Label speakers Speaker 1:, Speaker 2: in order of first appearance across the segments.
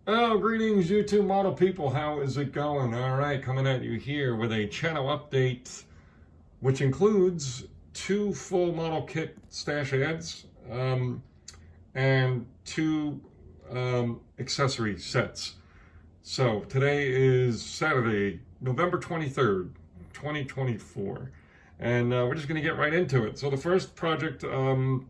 Speaker 1: Oh, greetings, YouTube model people. How is it going? All right, coming at you here with a channel update, which includes two full model kit stash ads and two accessory sets. So today is Saturday, November 23rd, 2024, and we're just going to get right into it. So the first project I'm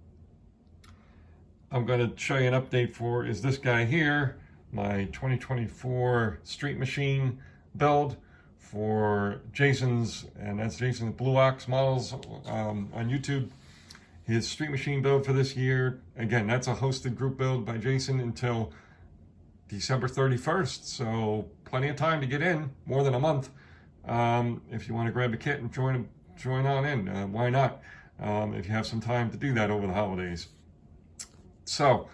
Speaker 1: going to show you an update for is this guy here, my 2024 Street Machine build for Jason's, and that's Jason's Blue Ox models on YouTube. His Street Machine build for this year, again, that's a hosted group build by Jason until December 31st, so plenty of time to get in, more than a month. If you want to grab a kit and join on in, why not? If you have some time to do that over the holidays. So,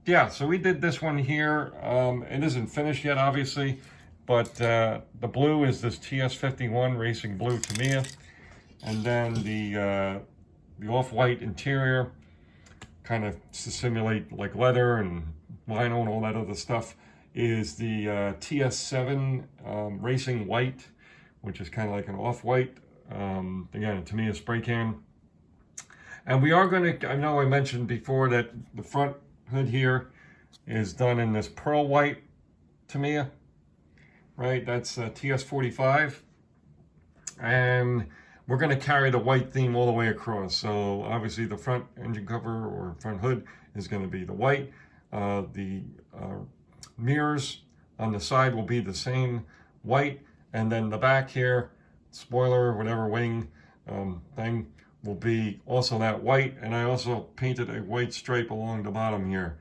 Speaker 1: yeah, so we did this one here. It isn't finished yet, obviously, but the blue is this TS51 Racing Blue Tamiya, and then the off-white interior, kind of to simulate like leather and vinyl and all that other stuff, is the TS7 Racing White, which is kind of like an off-white, again, a Tamiya spray can. And we are going to, I know I mentioned before that the front hood here is done in this pearl white Tamiya, right? That's TS45. And we're going to carry the white theme all the way across. So obviously the front engine cover or front hood is going to be the white. The mirrors on the side will be the same white. And then the back here, spoiler, whatever wing thing, will be also that white, and I also painted a white stripe along the bottom here.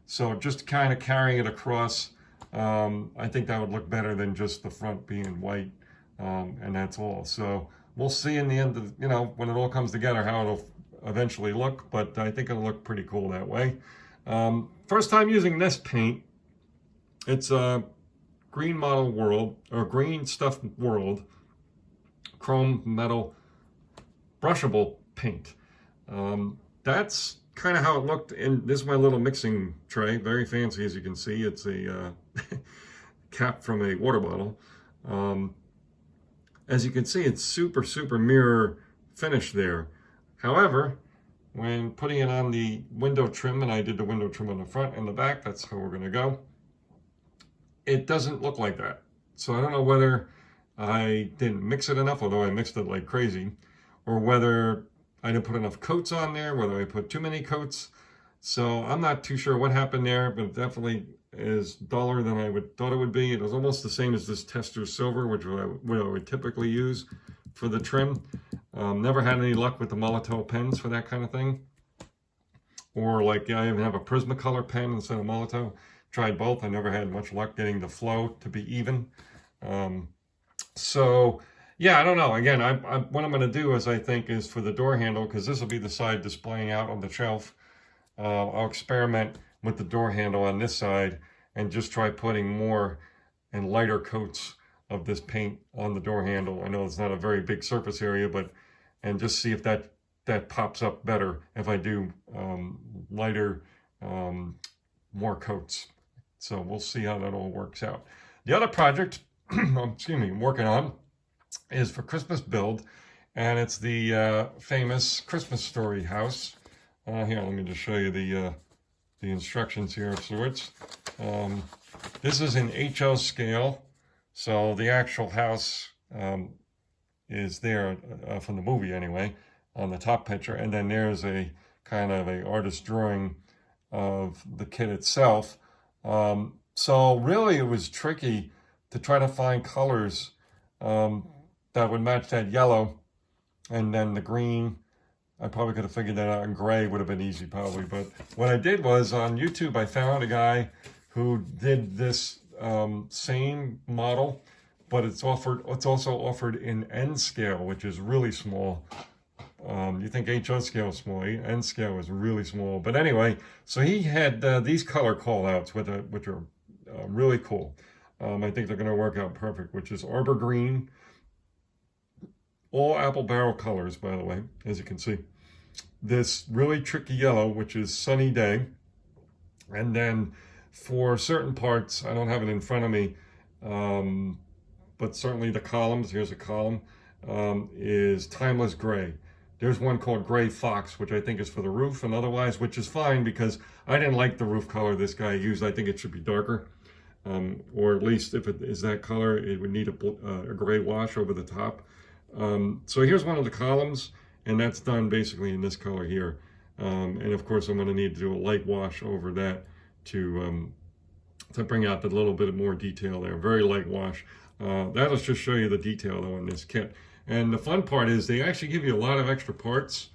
Speaker 1: So just kind of carrying it across, I think that would look better than just the front being white, and that's all. So we'll see in the end of, when it all comes together, how it'll eventually look, but I think it'll look pretty cool that way. First time using this paint. It's a green model world, or green stuff world, chrome metal brushable paint. That's kind of how it looked in, this is my little mixing tray, very fancy as you can see. It's a cap from a water bottle. As you can see, it's super mirror finish there. However, when putting it on the window trim, and I did the window trim on the front and the back, that's how we're gonna go, it doesn't look like that. So I don't know whether I didn't mix it enough, although I mixed it like crazy, or whether I didn't put enough coats on there, whether I put too many coats. So I'm not too sure what happened there, but it definitely is duller than I thought it would be. It was almost the same as this Tester Silver, which I would typically use for the trim. Never had any luck with the Molotow pens for that kind of thing. Or like, I even have a Prismacolor pen instead of Molotow. Tried both. I never had much luck getting the flow to be even. So yeah, I don't know. Again, what I'm going to do is, I think, is for the door handle, because this will be the side displaying out on the shelf. I'll experiment with the door handle on this side and just try putting more and lighter coats of this paint on the door handle. I know it's not a very big surface area, and just see if that pops up better if I do lighter, more coats. So we'll see how that all works out. The other project, excuse me, I'm working on is for Christmas build, and it's the famous Christmas Story house. Here, let me just show you the instructions here of sorts. This is in HO scale, so the actual house is there from the movie anyway, on the top picture, and then there's a kind of a artist drawing of the kit itself. So really it was tricky to try to find colors that would match that yellow, and then the green. I probably could have figured that out, and gray would have been easy probably. But what I did was, on YouTube, I found a guy who did this same model, but it's also offered in N scale, which is really small. You think HO scale is small, N scale is really small. But anyway, so he had these color callouts, which are really cool. I think they're going to work out perfect, which is Arbor Green, all apple barrel colors, by the way, as you can see. This really tricky yellow, which is Sunny Day, and then For certain parts, I don't have it in front of me, but certainly the columns, here's a column, is Timeless Gray. There's one called Gray Fox, which I think is for the roof and otherwise, which is fine because I didn't like the roof color this guy used. I think it should be darker, or at least if it is that color, it would need a gray wash over the top. So here's one of the columns, and that's done basically in this color here. And of course, I'm going to need to do a light wash over that to bring out the little bit more detail there. Very light wash. That'll just show you the detail though in this kit. And the fun part is they actually give you a lot of extra parts.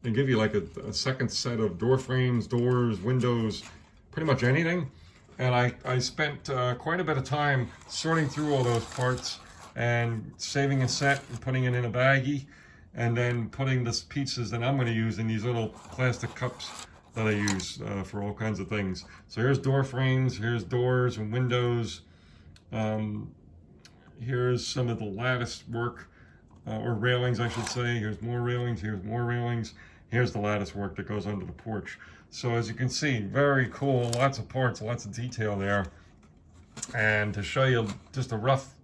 Speaker 1: They give you like a second set of door frames, doors, windows, pretty much anything. And I spent quite a bit of time sorting through all those parts and saving a set and putting it in a baggie, and then putting the pieces that I'm going to use in these little plastic cups that I use for all kinds of things. So here's door frames, here's doors and windows. Here's some of the lattice work. Or railings, I should say. Here's more railings, here's more railings. Here's the lattice work that goes under the porch. So as you can see, very cool, lots of parts, lots of detail there. And to show you just a rough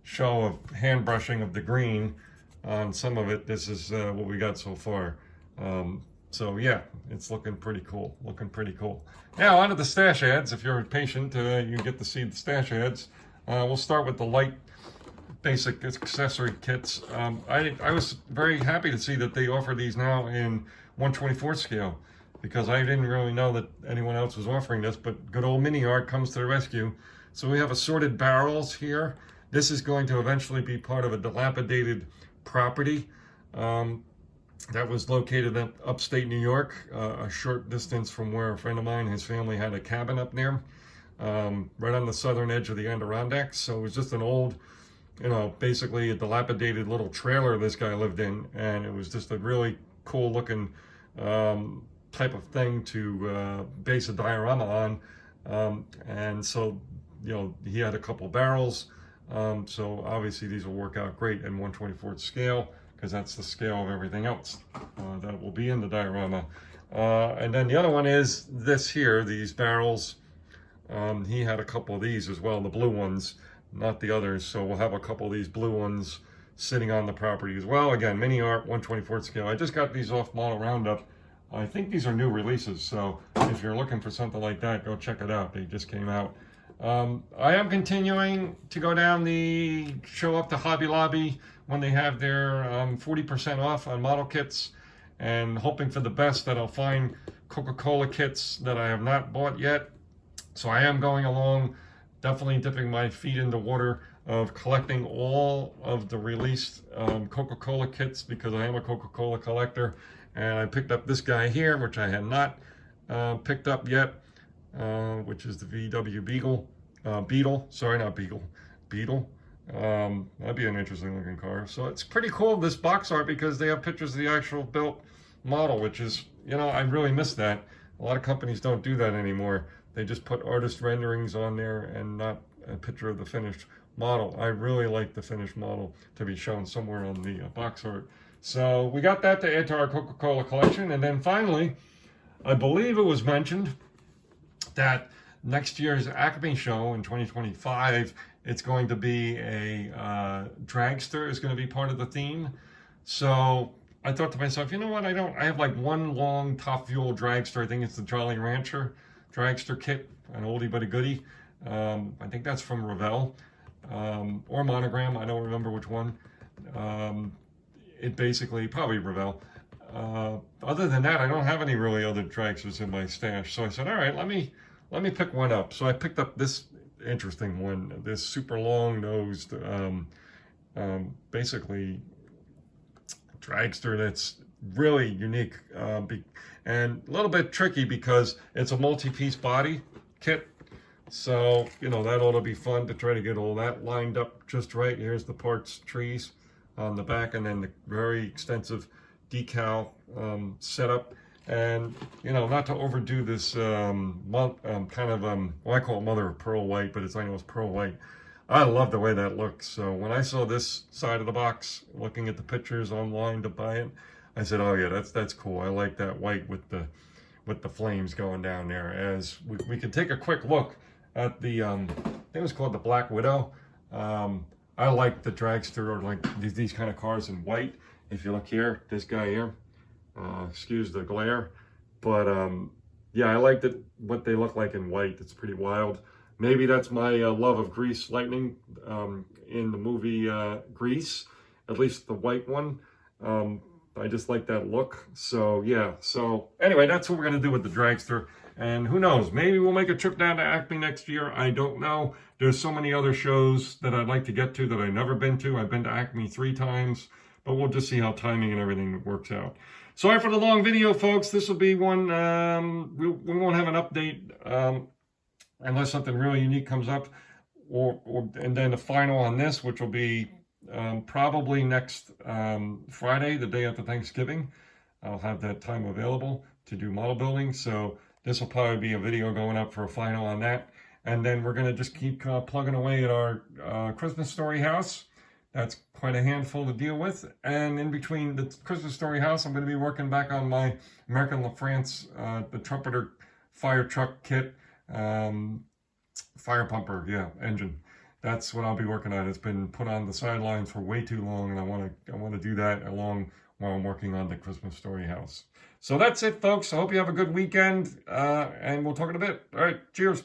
Speaker 1: show of hand brushing of the green on some of it, this is what we got so far. So yeah, it's looking pretty cool, Now onto the stash ads. If you're patient, you get to see the stash ads. We'll start with the light basic accessory kits. I was very happy to see that they offer these now in 1/24 scale, because I didn't really know that anyone else was offering this, but good old Mini Art comes to the rescue. So we have assorted barrels here. This is going to eventually be part of a dilapidated property that was located in upstate New York, a short distance from where a friend of mine, his family had a cabin up there, right on the southern edge of the Adirondacks. So it was just an old, basically a dilapidated little trailer this guy lived in, and it was just a really cool looking type of thing to base a diorama on. And so, he had a couple barrels. So obviously these will work out great in 1/24 scale, because that's the scale of everything else that will be in the diorama. And then the other one is this here, these barrels. He had a couple of these as well, the blue ones, not the others. So we'll have a couple of these blue ones sitting on the property as well. Again, Mini Art, 1/24 scale. I just got these off Model Roundup. I think these are new releases, so if you're looking for something like that, go check it out. They just came out. I am continuing to go down show up to Hobby Lobby when they have their 40% off on model kits, and hoping for the best that I'll find Coca-Cola kits that I have not bought yet. So I am going along, definitely dipping my feet in the water of collecting all of the released Coca-Cola kits, because I am a Coca-Cola collector. And I picked up this guy here, which I had not picked up yet, which is the VW Beetle. Sorry, not Beagle, Beetle. That'd be an interesting looking car. So it's pretty cool, this box art, because they have pictures of the actual built model, which is, I really miss that. A lot of companies don't do that anymore. They just put artist renderings on there and not a picture of the finished model. I really like the finished model to be shown somewhere on the box art. So we got that to add to our Coca-Cola collection. And then finally, I believe it was mentioned that next year's Acme show in 2025, it's going to be a dragster is going to be part of the theme. So I thought to myself, you know what, I have like one long top fuel dragster. I think it's the Jolly Rancher dragster kit, an oldie but a goodie. I think that's from Revell or Monogram. I don't remember which one. It basically, probably Revell. Other than that, I don't have any really other dragsters in my stash. So I said, all right, let me pick one up. So I picked up this interesting one, this super long-nosed, basically dragster that's really unique and a little bit tricky because it's a multi-piece body kit. So, that ought to be fun to try to get all that lined up just right. Here's the parts trees on the back, and then the very extensive decal setup. And, not to overdo this kind of, well, I call it mother of pearl white, but I know it's pearl white. I love the way that looks. So when I saw this side of the box, looking at the pictures online to buy it, I said, oh yeah, that's cool. I like that white with with the flames going down there. As we can take a quick look at the, I think it was called the Black Widow. I like the dragster, or like these kind of cars in white. If you look here, this guy here, excuse the glare, but yeah, I like what they look like in white. It's pretty wild. Maybe that's my love of Grease Lightning in the movie Grease, at least the white one. I just like that look. So yeah, so anyway, that's what we're gonna do with the dragster. And who knows, maybe we'll make a trip down to Acme next year. I don't know. There's so many other shows that I'd like to get to that I've never been to. I've been to Acme 3 times, but we'll just see how timing and everything works out. Sorry for the long video, folks. This will be one, we won't have an update unless something really unique comes up, and then the final on this, which will be probably next Friday, the day after Thanksgiving. I'll have that time available to do model building. So this will probably be a video going up for a final on that. And then we're going to just keep plugging away at our Christmas Story house. That's quite a handful to deal with. And in between the Christmas Story house, I'm going to be working back on my American LaFrance, the Trumpeter fire truck kit, fire pumper, yeah, engine. That's what I'll be working on. It's been put on the sidelines for way too long, and I want to do that along while I'm working on the Christmas Story house. So that's it, folks. I hope you have a good weekend, and we'll talk in a bit. All right, cheers.